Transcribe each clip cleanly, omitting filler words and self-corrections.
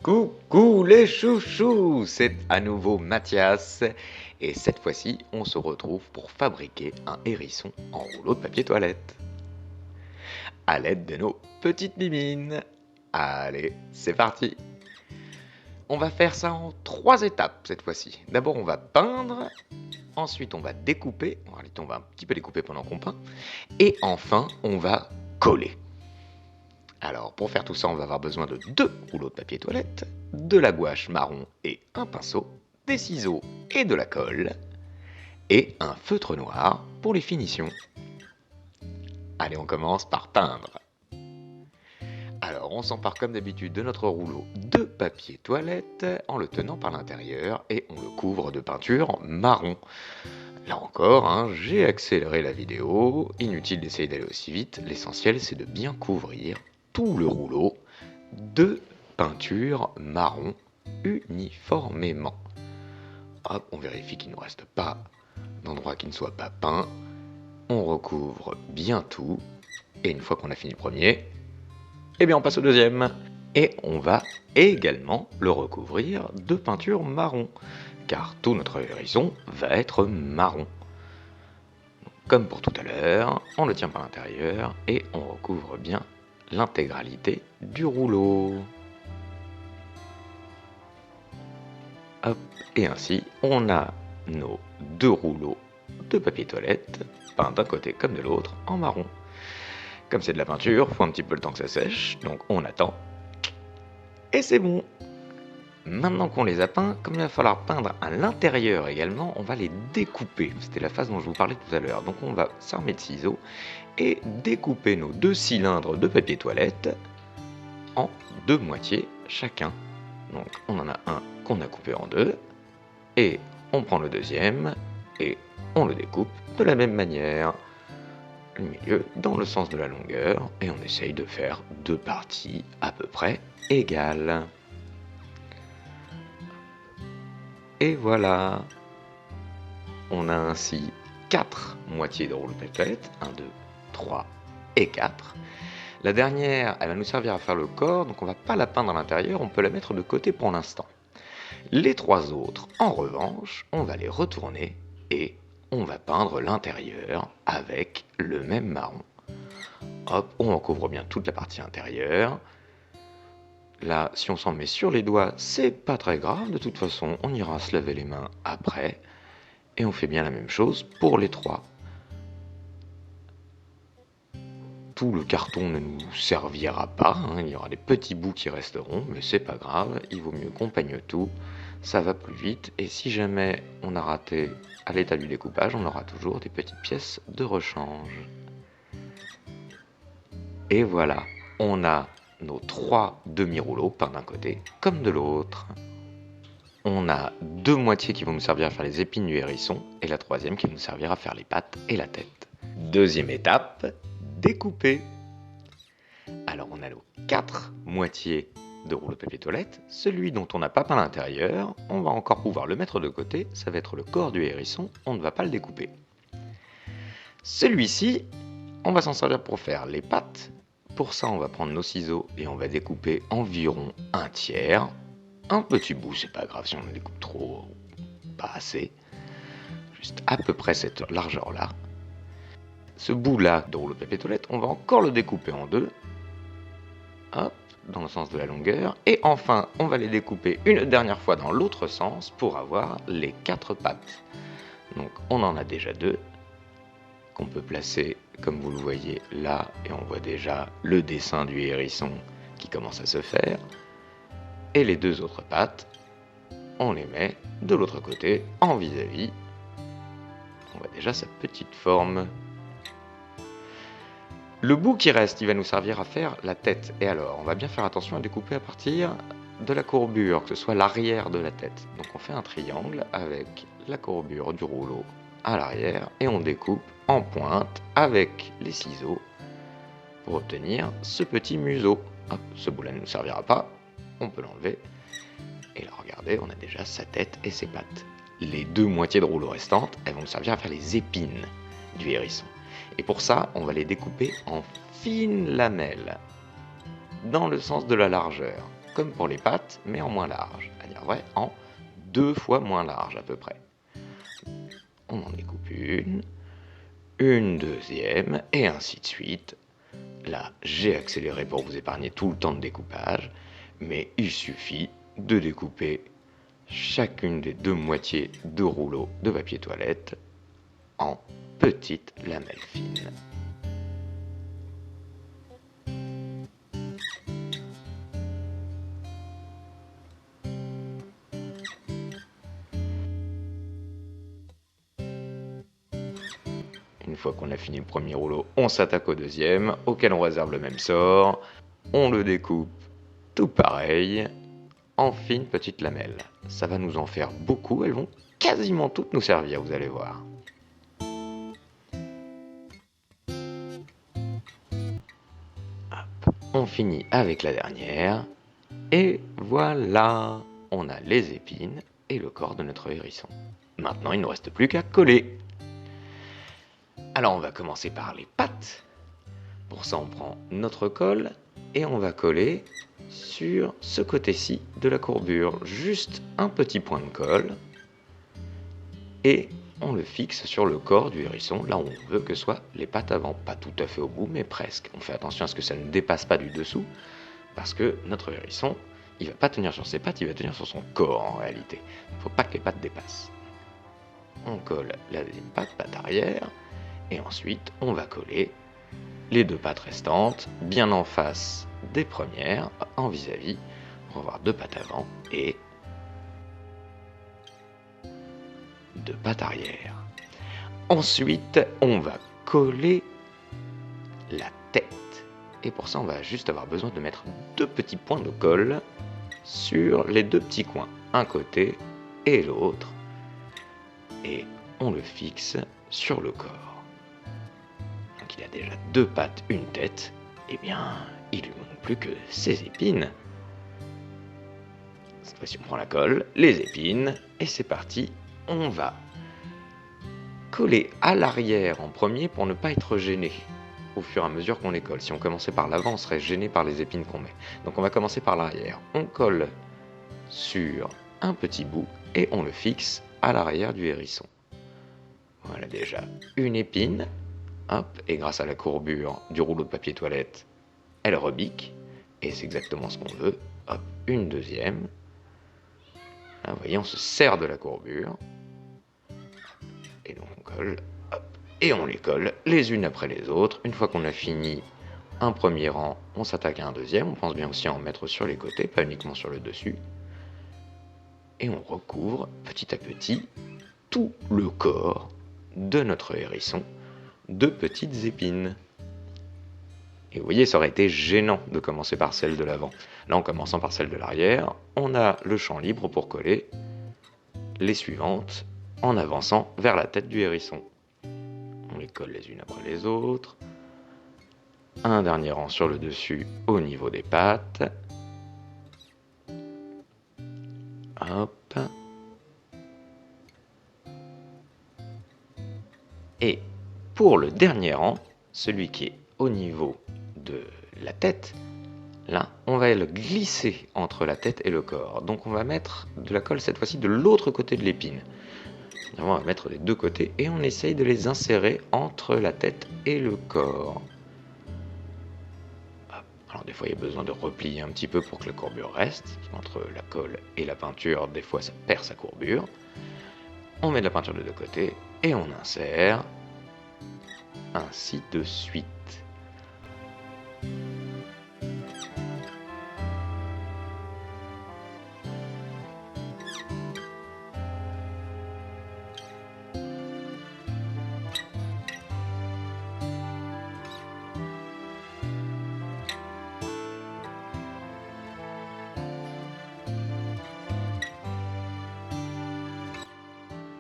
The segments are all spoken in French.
Coucou les chouchous, c'est à nouveau Mathias et cette fois-ci on se retrouve pour fabriquer un hérisson en rouleau de papier toilette à l'aide de nos petites mimines. Allez, c'est parti. On va faire ça en 3 étapes cette fois-ci. D'abord on va peindre, ensuite on va découper, en réalité on va un petit peu découper pendant qu'on peint, et enfin on va coller. Alors pour faire tout ça on va avoir besoin de 2 rouleaux de papier toilette, de la gouache marron et un pinceau, des ciseaux et de la colle, et un feutre noir pour les finitions. Allez, on commence par peindre. Alors on s'empare comme d'habitude de notre rouleau de papier toilette en le tenant par l'intérieur et on le couvre de peinture marron. Là encore, j'ai accéléré la vidéo, inutile d'essayer d'aller aussi vite, l'essentiel c'est de bien couvrir tout le rouleau de peinture marron uniformément. Hop, on vérifie qu'il ne nous reste pas d'endroit qui ne soit pas peint. On recouvre bien tout. Et une fois qu'on a fini le premier, eh bien on passe au deuxième. Et on va également le recouvrir de peinture marron. Car tout notre hérisson va être marron. Comme pour tout à l'heure, on le tient par l'intérieur et on recouvre bien l'intégralité du rouleau. Hop, et ainsi, on a nos 2 rouleaux de papier toilette, peints d'un côté comme de l'autre en marron. Comme c'est de la peinture, faut un petit peu le temps que ça sèche, donc on attend. Et c'est bon. Maintenant qu'on les a peints, comme il va falloir peindre à l'intérieur également, on va les découper. C'était la phase dont je vous parlais tout à l'heure. Donc on va s'armer de ciseaux et découper nos 2 cylindres de papier toilette en 2 moitiés chacun. Donc on en a un qu'on a coupé en 2 et on prend le deuxième et on le découpe de la même manière. Le milieu dans le sens de la longueur et on essaye de faire 2 parties à peu près égales. Et voilà, on a ainsi 4 moitiés de rouleau de papier toilette, 1, 2, 3 et 4. La dernière, elle va nous servir à faire le corps, donc on ne va pas la peindre à l'intérieur, on peut la mettre de côté pour l'instant. Les 3 autres, en revanche, on va les retourner et on va peindre l'intérieur avec le même marron. Hop, on recouvre bien toute la partie intérieure. Là, si on s'en met sur les doigts, c'est pas très grave, de toute façon, on ira se laver les mains après. Et on fait bien la même chose pour les 3. Tout le carton ne nous servira pas, il y aura des petits bouts qui resteront, mais c'est pas grave, il vaut mieux qu'on peigne tout, ça va plus vite, et si jamais on a raté à l'état du découpage, on aura toujours des petites pièces de rechange. Et voilà, on a nos 3 demi-rouleaux peints d'un côté comme de l'autre. On a 2 moitiés qui vont nous servir à faire les épines du hérisson et la troisième qui va nous servir à faire les pattes et la tête. Deuxième étape, découper. Alors on a nos 4 moitiés de rouleau de papier toilette. Celui dont on n'a pas peint l'intérieur, on va encore pouvoir le mettre de côté. Ça va être le corps du hérisson, on ne va pas le découper. Celui-ci, on va s'en servir pour faire les pattes. Pour ça, on va prendre nos ciseaux et on va découper environ 1/3. Un petit bout, c'est pas grave si on en découpe trop, pas assez. Juste à peu près cette largeur-là. Ce bout-là de rouleau de papier toilette, on va encore le découper en 2. Hop, dans le sens de la longueur. Et enfin, on va les découper une dernière fois dans l'autre sens pour avoir les 4 pattes. Donc on en a déjà 2 qu'on peut placer comme vous le voyez là, et on voit déjà le dessin du hérisson qui commence à se faire. Et les 2 autres pattes, on les met de l'autre côté en vis-à-vis. On voit déjà sa petite forme. Le bout qui reste, il va nous servir à faire la tête. Et alors, on va bien faire attention à découper à partir de la courbure, que ce soit l'arrière de la tête. Donc on fait un triangle avec la courbure du rouleau à l'arrière et on découpe en pointe avec les ciseaux pour obtenir ce petit museau. Hop, ce bout-là ne nous servira pas, on peut l'enlever. Et là, regardez, on a déjà sa tête et ses pattes. Les 2 moitiés de rouleau restantes, elles vont nous servir à faire les épines du hérisson. Et pour ça, on va les découper en fines lamelles, dans le sens de la largeur, comme pour les pattes, mais en moins large, c'est-à-dire vrai, en 2 fois moins large à peu près. On en découpe une deuxième, et ainsi de suite. Là, j'ai accéléré pour vous épargner tout le temps de découpage, mais il suffit de découper chacune des 2 moitiés de rouleau de papier toilette en petites lamelles fines. Une fois qu'on a fini le premier rouleau, on s'attaque au deuxième, auquel on réserve le même sort. On le découpe tout pareil, en fines petites lamelles. Ça va nous en faire beaucoup, elles vont quasiment toutes nous servir, vous allez voir. Hop, on finit avec la dernière, et voilà, on a les épines et le corps de notre hérisson. Maintenant, il ne nous reste plus qu'à coller. Alors on va commencer par les pattes. Pour ça, on prend notre colle et on va coller sur ce côté-ci de la courbure. Juste un petit point de colle. Et on le fixe sur le corps du hérisson, là où on veut que soient les pattes avant. Pas tout à fait au bout, mais presque. On fait attention à ce que ça ne dépasse pas du dessous, parce que notre hérisson, il ne va pas tenir sur ses pattes, il va tenir sur son corps en réalité. Il ne faut pas que les pattes dépassent. On colle la deuxième patte, patte arrière, et ensuite on va coller les 2 pattes restantes, bien en face des premières, en vis-à-vis. On va voir 2 pattes avant et 2 pattes arrière. Ensuite, on va coller la tête. Et pour ça, on va juste avoir besoin de mettre 2 petits points de colle sur les 2 petits coins, un côté et l'autre. Et on le fixe sur le corps. Donc il a déjà 2 pattes, une tête. Eh bien, il lui manque plus que ses épines. Cette fois-ci, on prend la colle, les épines, et c'est parti. On va coller à l'arrière en premier pour ne pas être gêné au fur et à mesure qu'on les colle. Si on commençait par l'avant, on serait gêné par les épines qu'on met. Donc on va commencer par l'arrière. On colle sur un petit bout et on le fixe à l'arrière du hérisson. Voilà déjà une épine. Hop, et grâce à la courbure du rouleau de papier toilette, elle rebique. Et c'est exactement ce qu'on veut. Hop, une deuxième. Là, vous voyez, on se sert de la courbure. Et donc on colle, hop, et on les colle les unes après les autres. Une fois qu'on a fini un premier rang, on s'attaque à un deuxième. On pense bien aussi à en mettre sur les côtés, pas uniquement sur le dessus. Et on recouvre petit à petit tout le corps de notre hérisson de petites épines. Et vous voyez, ça aurait été gênant de commencer par celle de l'avant. Là, en commençant par celle de l'arrière, on a le champ libre pour coller les suivantes en avançant vers la tête du hérisson. On les colle les unes après les autres. Un dernier rang sur le dessus au niveau des pattes. Hop. Et pour le dernier rang, celui qui est au niveau de la tête, là, on va le glisser entre la tête et le corps. Donc on va mettre de la colle cette fois-ci de l'autre côté de l'épine. On va mettre les 2 côtés et on essaye de les insérer entre la tête et le corps. Alors des fois il y a besoin de replier un petit peu pour que la courbure reste. Entre la colle et la peinture, des fois ça perd sa courbure. On met de la peinture de 2 côtés et on insère ainsi de suite.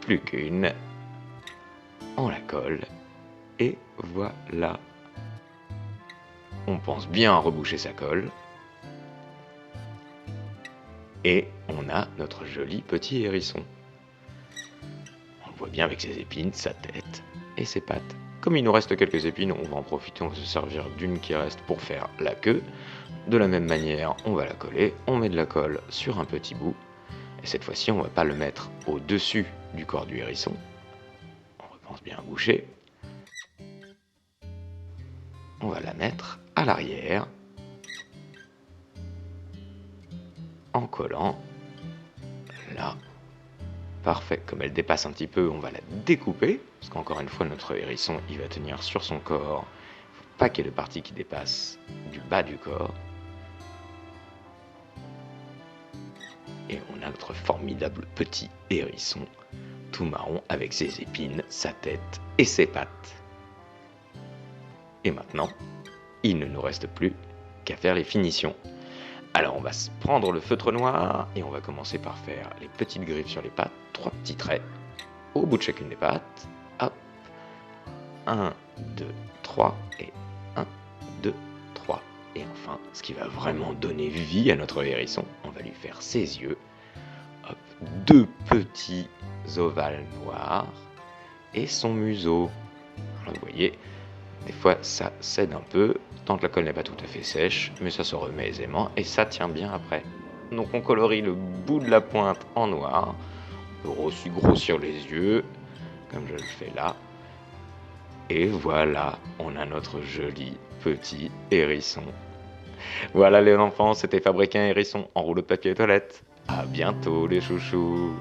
Plus qu'une, on la colle et voilà. On pense bien à reboucher sa colle et on a notre joli petit hérisson. On le voit bien avec ses épines, sa tête et ses pattes. Comme il nous reste quelques épines, on va en profiter, on va se servir d'une qui reste pour faire la queue. De la même manière, on va la coller, on met de la colle sur un petit bout, et cette fois-ci, on ne va pas le mettre au-dessus du corps du hérisson. On repense bien à boucher. On va la mettre à l'arrière, en collant, là. Parfait, comme elle dépasse un petit peu, on va la découper, parce qu'encore une fois, notre hérisson, il va tenir sur son corps. Il ne faut pas qu'il y ait de partie qui dépasse du bas du corps. Et on a notre formidable petit hérisson, tout marron avec ses épines, sa tête et ses pattes. Et maintenant, il ne nous reste plus qu'à faire les finitions. Alors on va prendre le feutre noir et on va commencer par faire les petites griffes sur les pattes, 3 petits traits au bout de chacune des pattes. Hop, 1, 2, 3 et 1, 2, 3. Et enfin, ce qui va vraiment donner vie à notre hérisson, on va lui faire ses yeux. Hop, 2 petits ovales noirs et son museau. Alors vous voyez, des fois ça cède un peu, tant que la colle n'est pas tout à fait sèche, mais ça se remet aisément et ça tient bien après. Donc on colorie le bout de la pointe en noir, on peut aussi grossir les yeux, comme je le fais là. Et voilà, on a notre joli petit hérisson. Voilà les enfants, c'était fabriquer un hérisson en rouleau de papier toilette. À bientôt les chouchous.